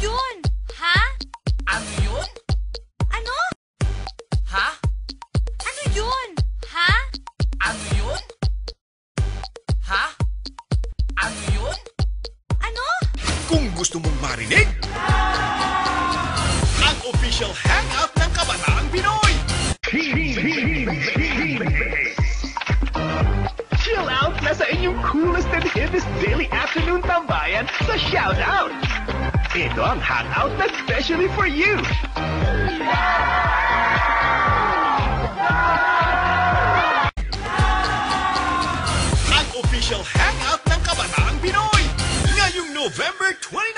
yun? Ha? Ano yun? Ano? Ha? Ano yun? Ha? Ano yun? Ha? Ano yun? Ano? Kung gusto mong marinig, ang official hangout ng Kabataang Pinoy. Chill out na sa inyong coolest and hippest daily afternoon tambayan sa Shout Out. Ito ang hangout na specially for you. Ang official hangout ng Kabataang Pinoy ngayong November 29.